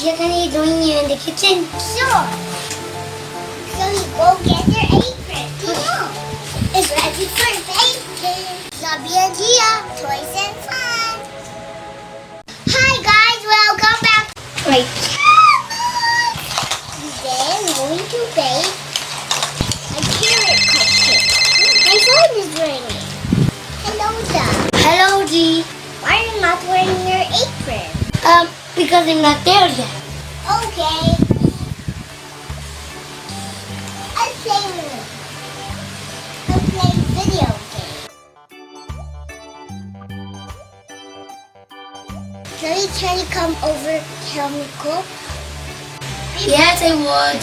Jiya, can you join you in the kitchen? Sure. So you go get your apron. Come on. It's ready for baking. Jabee and Jiya, toys and fun. Hi guys, welcome back. Right. Today I'm going to bake a carrot cupcake. My phone is ringing. Hello, Dad. Hello, G. Why are you not wearing your apron? Because I'm not there yet. Okay. I'll play video game. Joey, can you come over help me cook? Yes, I would.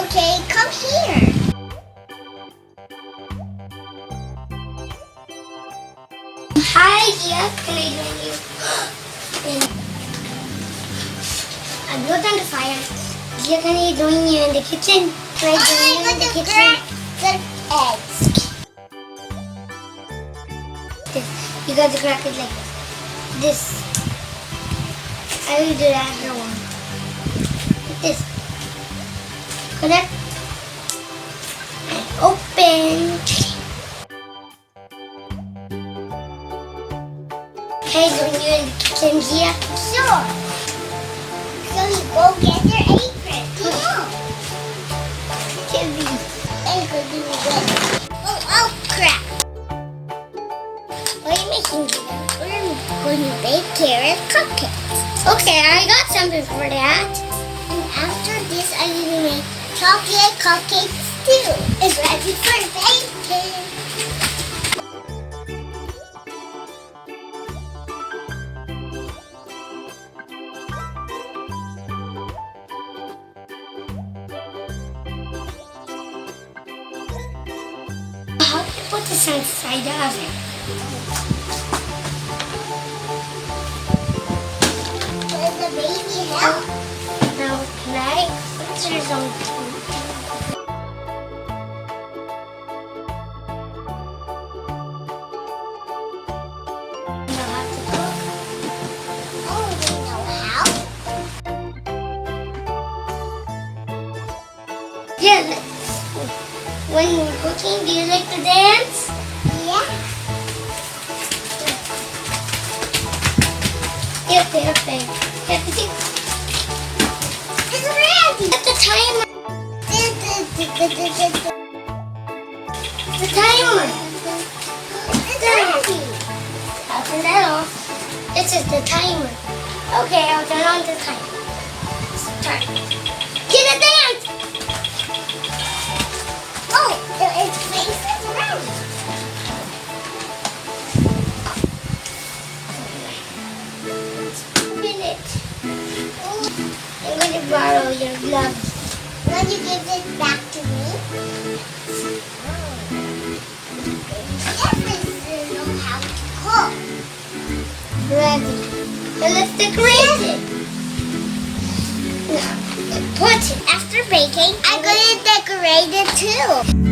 Okay, come here. Hi, Jiya. Can I join you? I'm not on the fire. Jiya, can I join you in the kitchen? Can I join you in the kitchen? Crack the eggs. You got to crack it like this. I will do the other one. Like this. Connect. And open. Can I join you in the kitchen, Jiya? Sure. So you go get your apron. Come on. Give me. And go do this. Oh, crap. What are you making, Jiya? We're going to bake carrot cupcakes. Okay, I got something for that. And after this, I'm going to make chocolate cupcakes too. It's ready for baking. How do you put this inside the oven? Does the baby help? Now, can I put this on? Know how to cook? Oh, you know how? Yeah, when you're cooking, do you like to dance? Yeah. Okay. It's ready. Set the timer. The timer. It's ready. I'll turn that off. This is the timer. Okay, I'll turn on the timer. Start. Get a dance! Oh, its face is ready. Spin it. I'm going to borrow your gloves. Will you give it back to me? Everyone knows how to cook. Ready. Now let's decorate it. Now, put it. After baking, I'm going to decorate it too.